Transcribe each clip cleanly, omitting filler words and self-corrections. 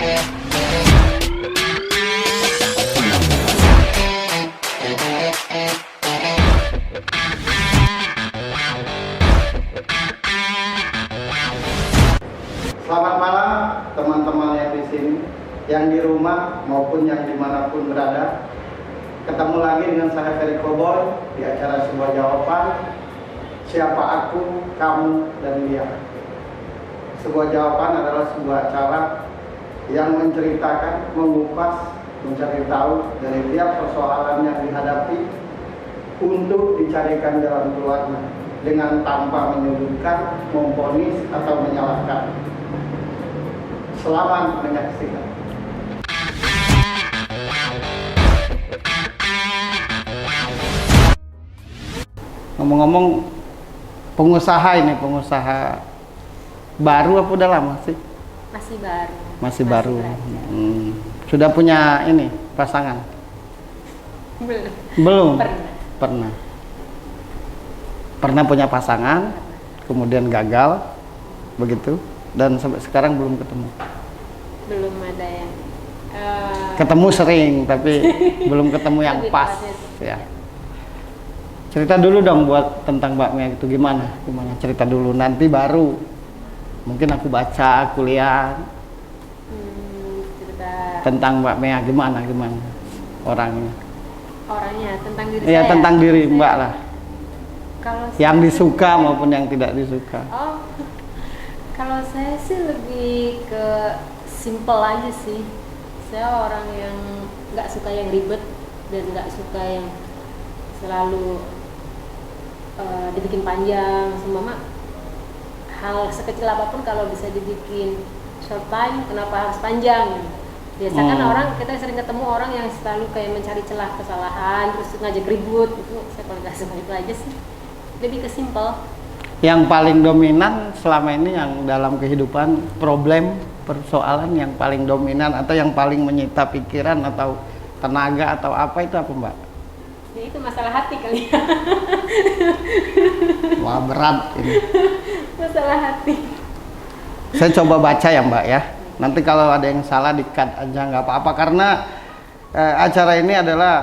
Selamat malam teman-teman yang di sini, yang di rumah maupun yang dimanapun berada. Ketemu lagi dengan saya Ferry Cowboy di acara Sebuah Jawaban. Siapa aku, kamu, dan dia. Sebuah jawaban adalah sebuah acara yang menceritakan, mengupas, mencari tahu dari tiap persoalan yang dihadapi untuk dicarikan jalan keluarnya dengan tanpa menyudutkan, memvonis, atau menyalahkan. Selamat menyaksikan. Ngomong-ngomong, pengusaha ini, pengusaha baru apa udah lama sih? Masih baru. Masih baru. Sudah punya ini pasangan? Belum. Pernah. Pernah punya pasangan, kemudian gagal, begitu, dan sampai sekarang belum ketemu. Belum ada yang ketemu sering, tapi belum ketemu yang pas. Ya. Cerita dulu dong buat tentang Mbak Mia itu gimana cerita dulu, nanti baru mungkin aku baca, aku lihat cerita tentang Mbak Mia gimana orangnya tentang diri ya, saya. tentang diri Mbak lah, Kalau yang saya disuka maupun yang tidak disuka. Kalau saya sih lebih ke simple aja sih. Saya orang yang nggak suka yang ribet dan nggak suka yang selalu dibikin panjang. Semua hal sekecil apapun kalau bisa dibikin short time, kenapa harus panjang? Biasa kan kita sering ketemu orang yang selalu kayak mencari celah kesalahan, terus ngajak ribut. Itu saya paling nggak suka, itu aja sih. Lebih ke simple. Yang paling dominan selama ini yang dalam kehidupan, problem, persoalan yang paling dominan atau yang paling menyita pikiran atau tenaga atau apa, itu apa Mbak? Ya itu masalah hati kali. Wah, berat ini. Masalah hati. Saya coba baca ya Mbak ya. Nanti kalau ada yang salah di-cut aja, nggak apa-apa, karena acara ini adalah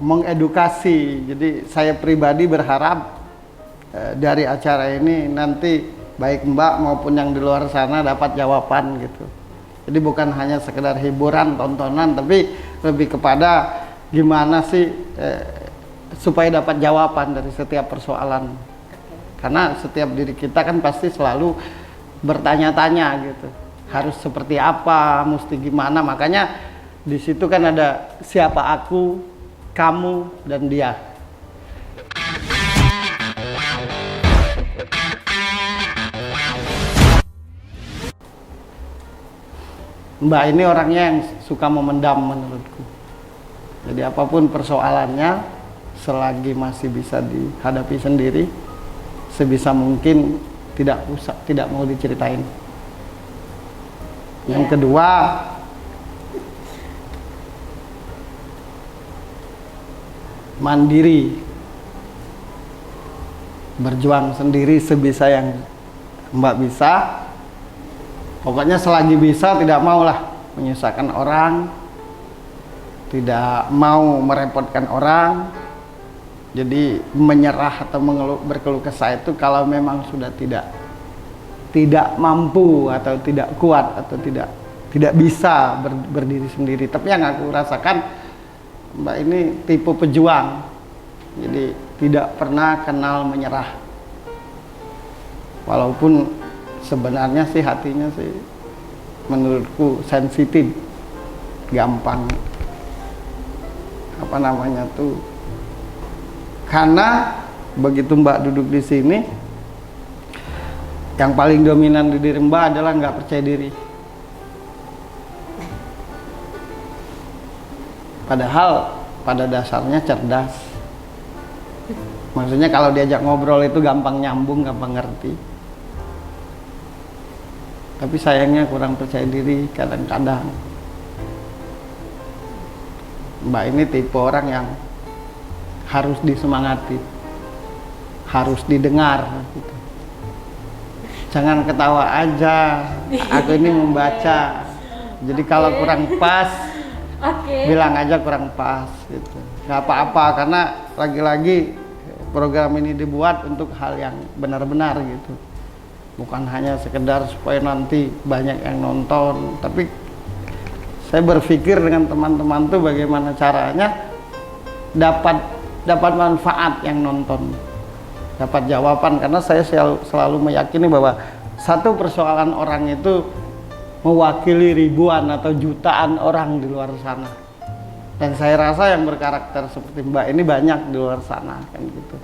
mengedukasi. Jadi saya pribadi berharap dari acara ini nanti baik Mbak maupun yang di luar sana dapat jawaban gitu. Jadi bukan hanya sekedar hiburan, tontonan, tapi lebih kepada gimana sih supaya dapat jawaban dari setiap persoalan. Karena setiap diri kita kan pasti selalu bertanya-tanya gitu. Harus seperti apa, mesti gimana. Makanya di situ kan ada siapa aku, kamu, dan dia. Mbak ini orangnya yang suka memendam menurutku. Jadi apapun persoalannya, selagi masih bisa dihadapi sendiri, sebisa mungkin tidak mau diceritain. Yang kedua, mandiri, berjuang sendiri sebisa yang Mbak bisa. Pokoknya selagi bisa tidak maulah menyusahkan orang, tidak mau merepotkan orang. Jadi menyerah atau berkeluh kesah itu kalau memang sudah tidak mampu atau tidak kuat atau tidak bisa berdiri sendiri. Tapi yang aku rasakan, Mbak ini tipe pejuang. Jadi tidak pernah kenal menyerah. Walaupun sebenarnya sih hatinya sih menurutku sensitif, gampang karena begitu Mbak duduk di sini, yang paling dominan di diri Mbak adalah nggak percaya diri. Padahal pada dasarnya cerdas. Maksudnya kalau diajak ngobrol itu gampang nyambung, gampang ngerti. Tapi sayangnya kurang percaya diri kadang-kadang. Mbak ini tipe orang yang harus disemangati, harus didengar gitu. Jangan ketawa aja, aku ini membaca Jadi kalau kurang pas, Oke. bilang aja kurang pas gitu. Nggak apa-apa, karena lagi-lagi program ini dibuat untuk hal yang benar-benar gitu. Bukan hanya sekedar supaya nanti banyak yang nonton, tapi saya berpikir dengan teman-teman tuh bagaimana caranya dapat manfaat yang nonton, dapat jawaban, karena saya selalu meyakini bahwa satu persoalan orang itu mewakili ribuan atau jutaan orang di luar sana. Dan saya rasa yang berkarakter seperti Mbak ini banyak di luar sana kan gitu.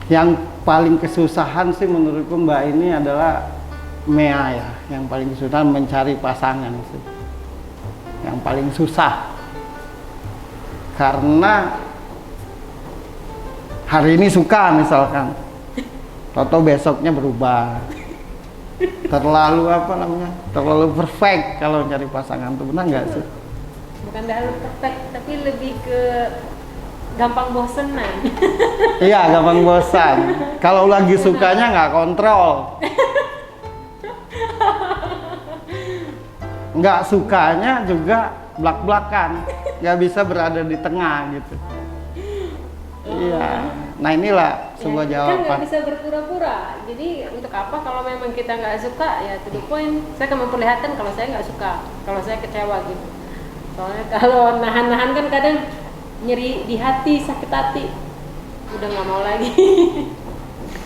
Yang paling kesusahan sih menurutku Mbak ini adalah Mea ya, yang paling kesusahan mencari pasangan sih. Yang paling susah. Karena hari ini suka misalkan, atau besoknya berubah. Terlalu apa namanya? Terlalu perfect kalau cari pasangan tuh, benar nggak sih? Bukan terlalu perfect, tapi lebih ke gampang bosenan. Iya, gampang bosan. Kalau lagi sukanya nggak kontrol. Nggak sukanya juga blak-blakan, nggak bisa berada di tengah gitu. Iya, nah inilah sebuah Kan jawaban. nggak bisa berpura-pura. Jadi untuk apa kalau memang kita nggak suka, ya to the point. Saya akan memperlihatkan kalau saya nggak suka, kalau saya kecewa gitu. Soalnya kalau nahan-nahan kan kadang nyeri di hati, sakit hati, udah nggak mau lagi.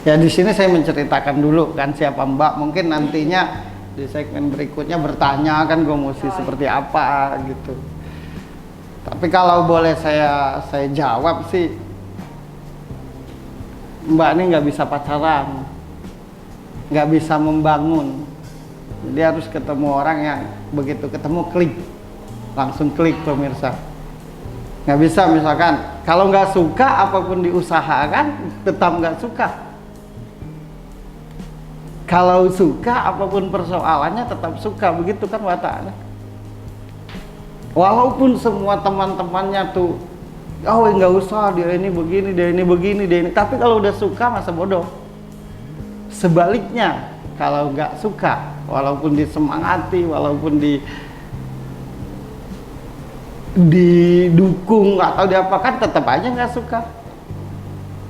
Ya di sini saya menceritakan dulu kan siapa Mbak. Mungkin nantinya di segmen berikutnya bertanya kan gue mesti seperti apa gitu. Tapi kalau boleh saya jawab sih, Mbak ini nggak bisa pacaran, nggak bisa membangun. Jadi harus ketemu orang yang begitu ketemu klik, langsung klik pemirsa. Nggak bisa misalkan kalau nggak suka apapun diusahakan tetap nggak suka. Kalau suka apapun persoalannya tetap suka, begitu kan wataknya. Walaupun semua teman-temannya tuh, oh nggak usah, dia ini begini, dia ini begini, dia ini. Tapi kalau udah suka masa bodoh. Sebaliknya, kalau nggak suka, walaupun disemangati, walaupun didukung atau diapakan, tetap aja nggak suka.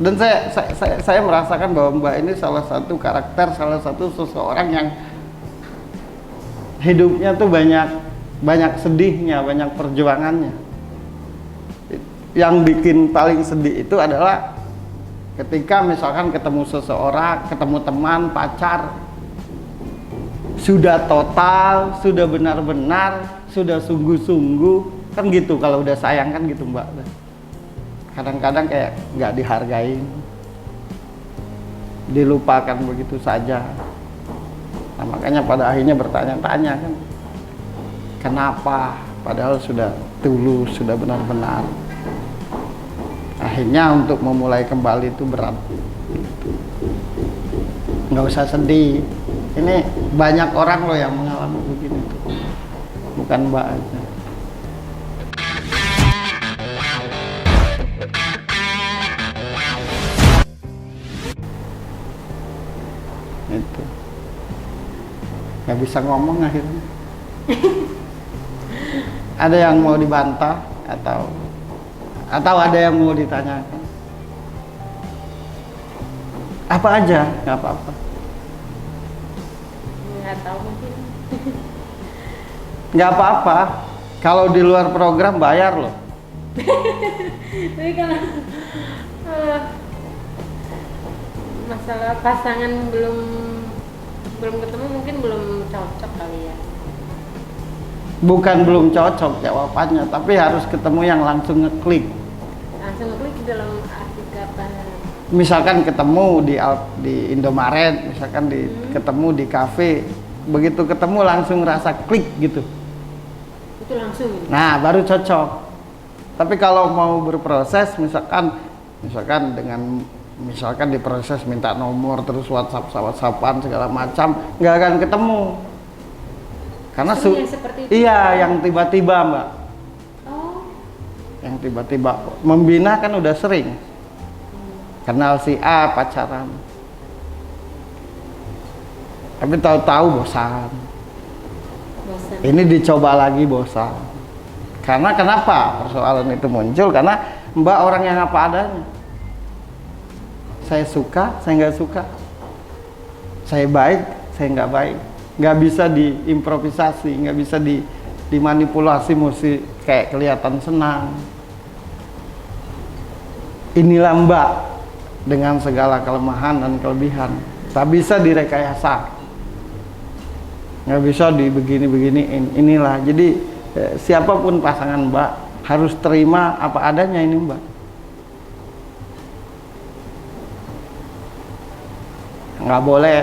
Dan saya merasakan bahwa Mbak ini salah satu karakter, salah satu seseorang yang hidupnya tuh banyak sedihnya, banyak perjuangannya. Yang bikin paling sedih itu adalah ketika misalkan ketemu seseorang, ketemu teman, pacar, sudah total, sudah benar-benar, sudah sungguh-sungguh, kan gitu. Kalau udah sayang kan gitu Mbak. Kadang-kadang kayak nggak dihargain, dilupakan begitu saja. Nah, makanya pada akhirnya bertanya-tanya kan, kenapa? Padahal sudah tulus, sudah benar-benar. Akhirnya untuk memulai kembali itu berat. Nggak usah sedih. Ini banyak orang loh yang mengalami begini tuh, bukan Mbak aja. Itu nggak bisa ngomong akhirnya. Ada yang mau dibantah atau ada yang mau ditanyakan, apa aja nggak apa-apa. Nggak tahu mungkin. Nggak apa-apa, kalau di luar program bayar loh. Tapi kalau masalah pasangan belum ketemu, mungkin belum cocok kali ya. Bukan belum cocok jawabannya, tapi harus ketemu yang langsung ngeklik. Langsung klik dalam arti kata. Misalkan ketemu di Indomaret, misalkan ketemu di kafe, begitu ketemu langsung ngerasa klik gitu. Itu langsung. Nah, baru cocok. Tapi kalau mau berproses, misalkan diproses minta nomor terus WhatsApp-WhatsAppan segala macam, nggak akan ketemu. Karena yang seperti itu. Iya, yang tiba-tiba Mbak. Oh. Yang tiba-tiba membina kan udah sering. kenal si A pacaran, tapi tahu-tahu bosan. Bosan. Ini dicoba lagi bosan. Karena kenapa persoalan itu muncul? Karena Mbak orang yang apa adanya. Saya suka, saya nggak suka. Saya baik, saya nggak baik. Nggak bisa diimprovisasi, nggak bisa dimanipulasi, mesti kayak kelihatan senang. Inilah Mbak dengan segala kelemahan dan kelebihan. Tak bisa direkayasa, nggak bisa dibegini-beginiin. Inilah, jadi siapapun pasangan Mbak harus terima apa adanya ini Mbak. Nggak boleh,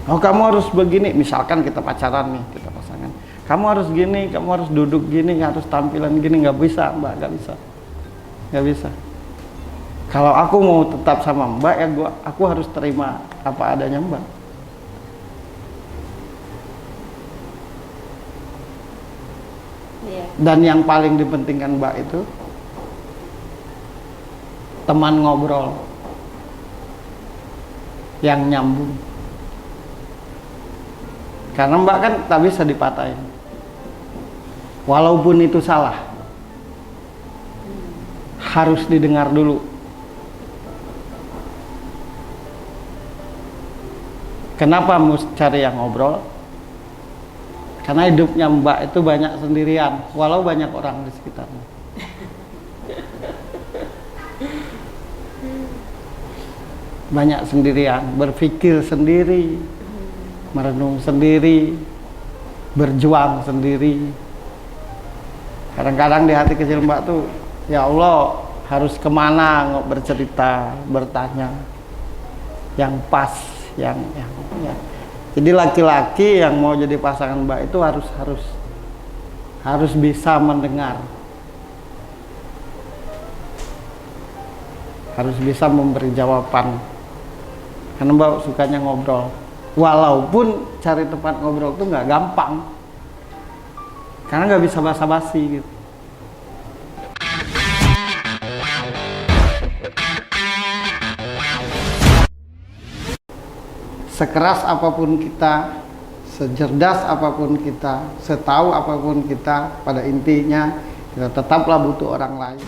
oh kamu harus begini. Misalkan kita pacaran nih, kita pasangan, kamu harus gini, kamu harus duduk gini, harus tampilan gini. Nggak bisa Mbak, nggak bisa, nggak bisa. Kalau aku mau tetap sama Mbak ya aku harus terima apa adanya Mbak. Iya. Dan yang paling dipentingkan Mbak itu teman ngobrol yang nyambung. Karena Mbak kan tak bisa dipatahin, walaupun itu salah, harus didengar dulu. Kenapa mesti cari yang ngobrol? Karena hidupnya Mbak itu banyak sendirian, walau banyak orang di sekitarnya. Banyak sendirian, berpikir sendiri, merenung sendiri, berjuang sendiri. Kadang-kadang di hati kecil Mbak tuh, ya Allah, harus kemana bercerita, bertanya yang pas, yang. Jadi laki-laki yang mau jadi pasangan Mbak itu harus bisa mendengar, harus bisa memberi jawaban. Karena Mbak sukanya ngobrol, walaupun cari tempat ngobrol itu nggak gampang, karena nggak bisa basa-basi gitu. Sekeras apapun kita, secerdas apapun kita, setahu apapun kita, pada intinya kita tetaplah butuh orang lain.